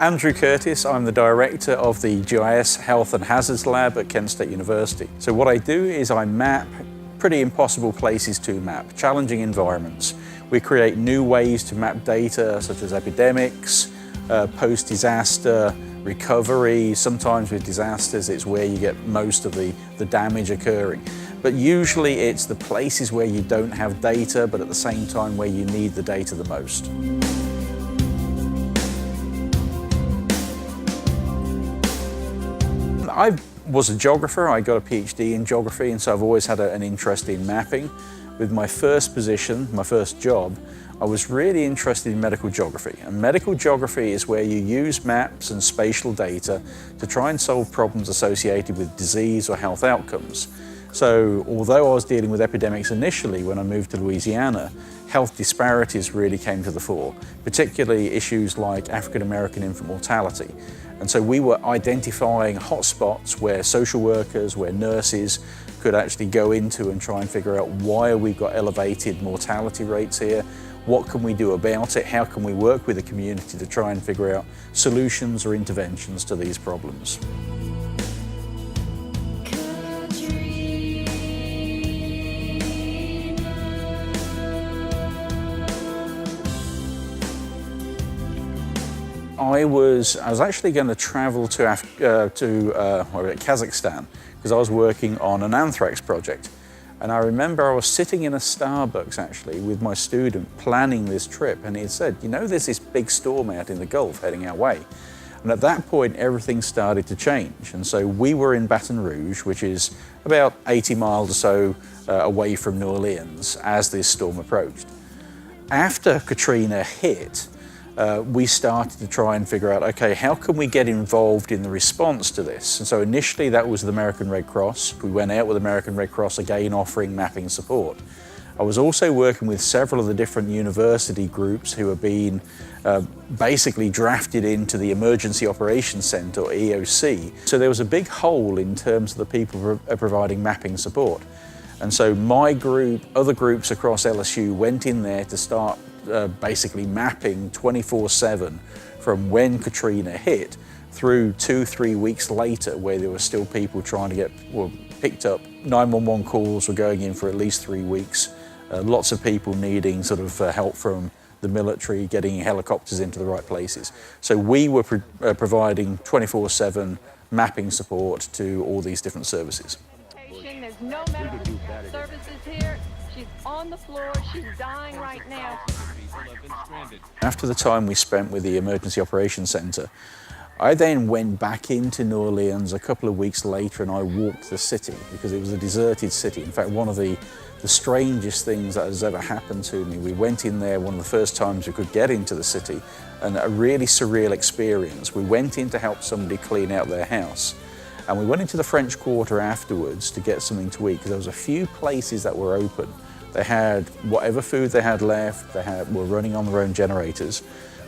Andrew Curtis, I'm the director of the GIS Health and Hazards Lab at Kent State University. So what I do is I map pretty impossible places to map, challenging environments. We create new ways to map data such as epidemics, post-disaster, recovery. Sometimes with disasters it's where you get most of the damage occurring. But usually it's the places where you don't have data, but at the same time where you need the data the most. I was a geographer. I got a PhD in geography, and so I've always had an interest in mapping. With my first position, my first job, I was really interested in medical geography. And medical geography is where you use maps and spatial data to try and solve problems associated with disease or health outcomes. So although I was dealing with epidemics initially when I moved to Louisiana, health disparities really came to the fore, particularly issues like African American infant mortality. And so we were identifying hotspots where social workers, where nurses could actually go into and try and figure out why we've got elevated mortality rates here, what can we do about it, how can we work with the community to try and figure out solutions or interventions to these problems. I was actually going to travel to Kazakhstan because I was working on an anthrax project. And I remember I was sitting in a Starbucks actually with my student planning this trip, and he had said, you know, there's this big storm out in the Gulf heading our way. And at that point, everything started to change. And so we were in Baton Rouge, which is about 80 miles or so away from New Orleans as this storm approached. After Katrina hit, we started to try and figure out, okay, how can we get involved in the response to this? And so initially that was the American Red Cross. We went out with American Red Cross again offering mapping support. I was also working with several of the different university groups who have been basically drafted into the Emergency Operations Center, or EOC. So there was a big hole in terms of the people providing mapping support. And so my group, other groups across LSU went in there to start basically mapping 24/7 from when Katrina hit through 2-3 weeks later, where there were still people trying to get picked up. 911 calls were going in for at least 3 weeks. Lots of people needing sort of help from the military, getting helicopters into the right places. So we were providing 24/7 mapping support to all these different services. There's no medical services here. She's on the floor. She's dying right now. After the time we spent with the Emergency Operations Center, I then went back into New Orleans a couple of weeks later and I walked the city because it was a deserted city. In fact, one of the strangest things that has ever happened to me, we went in there one of the first times we could get into the city, and a really surreal experience. We went in to help somebody clean out their house. And we went into the French Quarter afterwards to get something to eat because there was a few places that were open. They had whatever food they had left, were running on their own generators.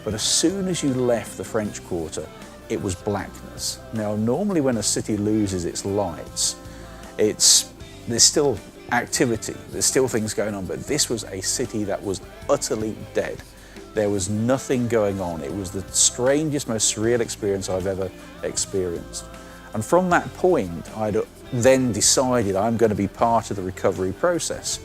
But as soon as you left the French Quarter, it was blackness. Now, normally when a city loses its lights, there's still activity, there's still things going on, but this was a city that was utterly dead. There was nothing going on. It was the strangest, most surreal experience I've ever experienced. And from that point, I'd then decided I'm going to be part of the recovery process.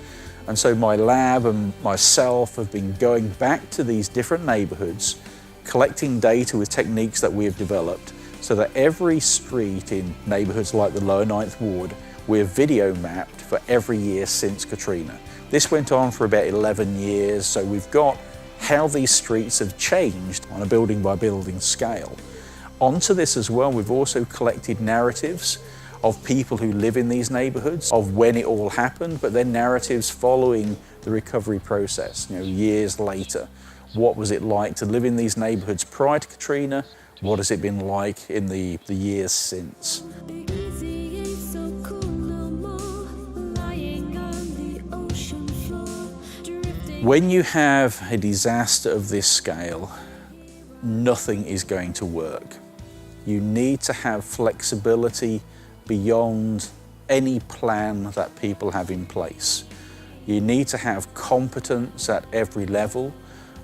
And so my lab and myself have been going back to these different neighborhoods, collecting data with techniques that we have developed, so that every street in neighborhoods like the Lower Ninth Ward, we're video mapped for every year since Katrina. This went on for about 11 years, so we've got how these streets have changed on a building by building scale. Onto this as well, we've also collected narratives of people who live in these neighborhoods, of when it all happened, but then narratives following the recovery process, years later. What was it like to live in these neighborhoods prior to Katrina? What has it been like in the years since? When you have a disaster of this scale, nothing is going to work. You need to have flexibility beyond any plan that people have in place. You need to have competence at every level.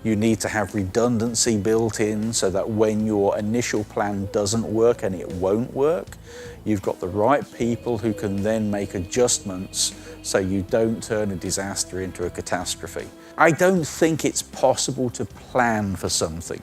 You need to have redundancy built in so that when your initial plan doesn't work, and it won't work, you've got the right people who can then make adjustments so you don't turn a disaster into a catastrophe. I don't think it's possible to plan for something.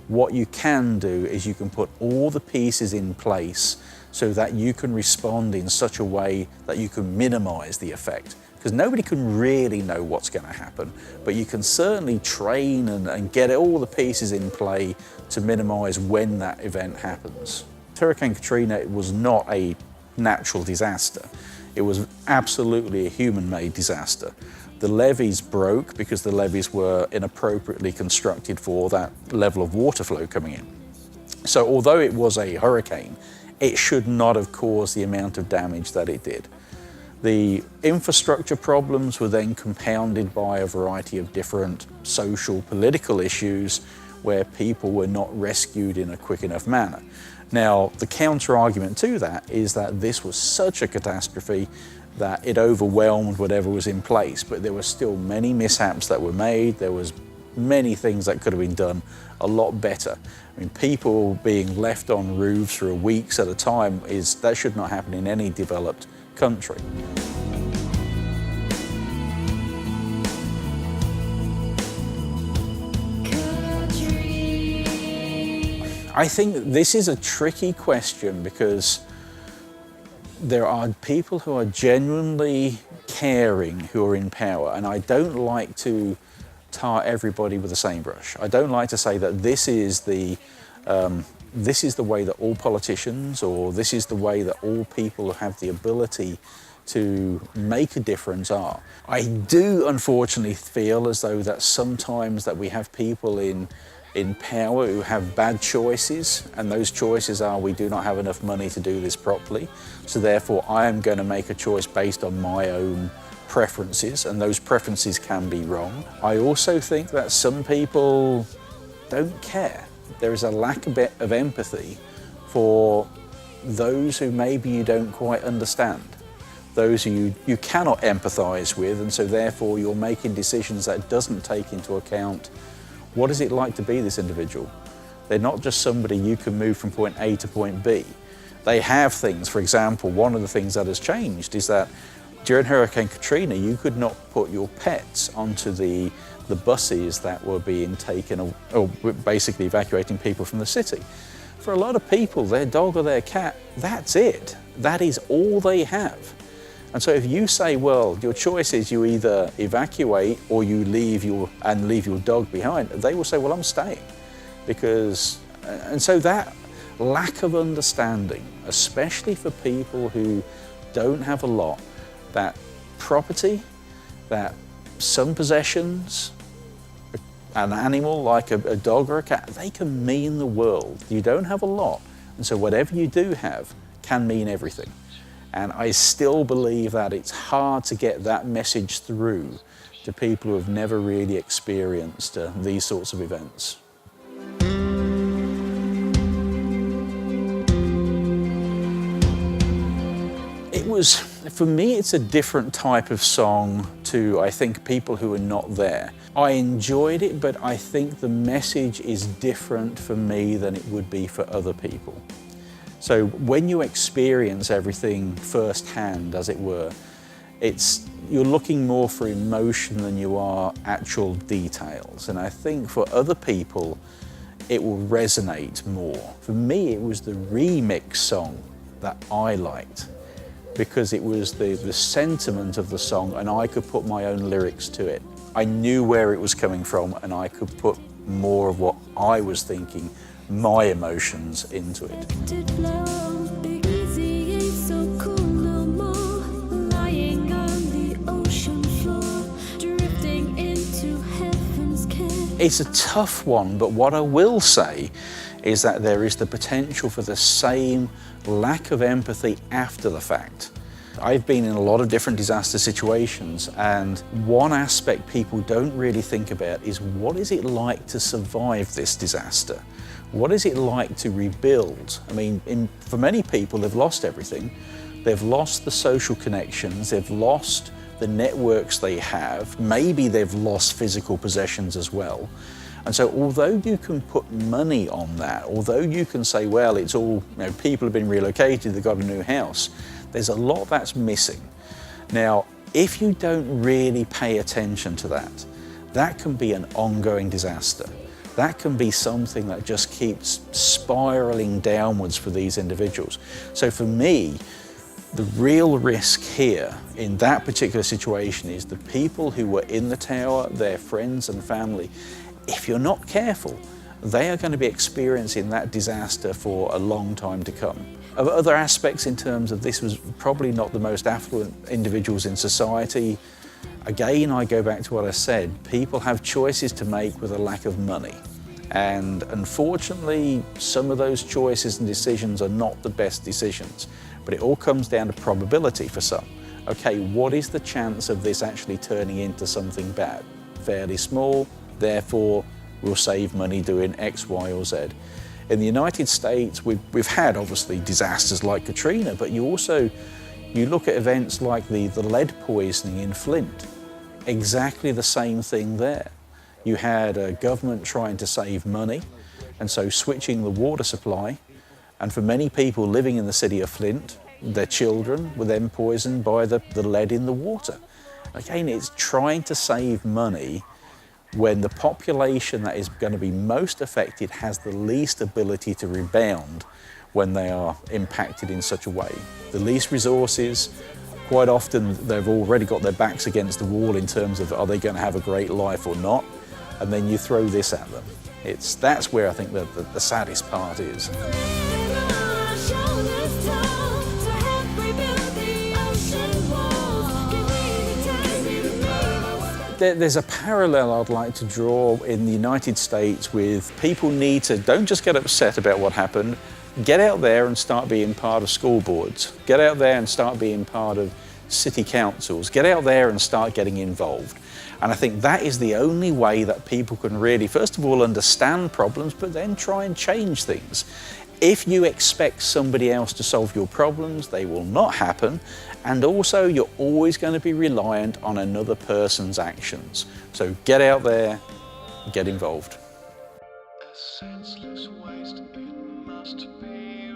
What you can do is you can put all the pieces in place so that you can respond in such a way that you can minimize the effect. Because nobody can really know what's going to happen, but you can certainly train and get all the pieces in play to minimize when that event happens. Hurricane Katrina was not a natural disaster. It was absolutely a human-made disaster. The levees broke because the levees were inappropriately constructed for that level of water flow coming in. So although it was a hurricane, it should not have caused the amount of damage that it did. The infrastructure problems were then compounded by a variety of different social, political issues where people were not rescued in a quick enough manner. Now, the counter-argument to that is that this was such a catastrophe that it overwhelmed whatever was in place, but there were still many mishaps that were made. There was many things that could have been done a lot better. I mean, people being left on roofs for weeks at a time, that should not happen in any developed country. I think this is a tricky question because there are people who are genuinely caring who are in power, and I don't like to tar everybody with the same brush. I don't like to say that this is the way that all politicians, or this is the way that all people who have the ability to make a difference are. I do unfortunately feel as though that sometimes that we have people in power who have bad choices, and those choices are, we do not have enough money to do this properly, so therefore I am going to make a choice based on my own preferences, and those preferences can be wrong. I also think that some people don't care. There is a lack of empathy for those who maybe you don't quite understand, those who you cannot empathize with, and so therefore you're making decisions that doesn't take into account what is it like to be this individual. They're not just somebody you can move from point A to point B. They have things. For example, one of the things that has changed is that during Hurricane Katrina, you could not put your pets onto the buses that were being taken, or basically evacuating people from the city. For a lot of people, their dog or their cat, that's it. That is all they have. And so if you say, well, your choice is you either evacuate or you leave your dog behind, they will say, well, I'm staying. And so that lack of understanding, especially for people who don't have a lot, that property, that some possessions, an animal like a dog or a cat, they can mean the world. You don't have a lot, and so whatever you do have can mean everything. And I still believe that it's hard to get that message through to people who have never really experienced these sorts of events. For me, it's a different type of song to, I think, people who are not there. I enjoyed it, but I think the message is different for me than it would be for other people. So when you experience everything firsthand, as it were, you're looking more for emotion than you are actual details. And I think for other people, it will resonate more. For me, it was the remix song that I liked, because it was the sentiment of the song, and I could put my own lyrics to it. I knew where it was coming from, and I could put more of what I was thinking, my emotions, into it. It's a tough one, but what I will say is that there is the potential for the same lack of empathy after the fact. I've been in a lot of different disaster situations, and one aspect people don't really think about is, what is it like to survive this disaster? What is it like to rebuild? I mean, for many people, they've lost everything. They've lost the social connections, they've lost the networks they have, maybe they've lost physical possessions as well. And so although you can put money on that, although you can say, well, it's all, people have been relocated, they've got a new house, there's a lot that's missing. Now, if you don't really pay attention to that, that can be an ongoing disaster. That can be something that just keeps spiraling downwards for these individuals. So for me, the real risk here in that particular situation is the people who were in the tower, their friends and family. If you're not careful, they are going to be experiencing that disaster for a long time to come. Other aspects in terms of this was probably not the most affluent individuals in society. Again, I go back to what I said, people have choices to make with a lack of money. And unfortunately, some of those choices and decisions are not the best decisions. But it all comes down to probability for some. Okay, what is the chance of this actually turning into something bad? Fairly small, therefore we'll save money doing X, Y, or Z. In the United States, we've had obviously disasters like Katrina, but you look at events like the lead poisoning in Flint, exactly the same thing there. You had a government trying to save money, and so switching the water supply. And for many people living in the city of Flint, their children were then poisoned by the lead in the water. Again, it's trying to save money when the population that is going to be most affected has the least ability to rebound when they are impacted in such a way. The least resources, quite often they've already got their backs against the wall in terms of are they going to have a great life or not, and then you throw this at them. That's where I think the saddest part is. There's a parallel I'd like to draw in the United States with people need to, don't just get upset about what happened, get out there and start being part of school boards, get out there and start being part of city councils, get out there and start getting involved. And I think that is the only way that people can really, first of all, understand problems, but then try and change things. If you expect somebody else to solve your problems, they will not happen. And also, you're always going to be reliant on another person's actions. So get out there, get involved. A senseless waste, it must be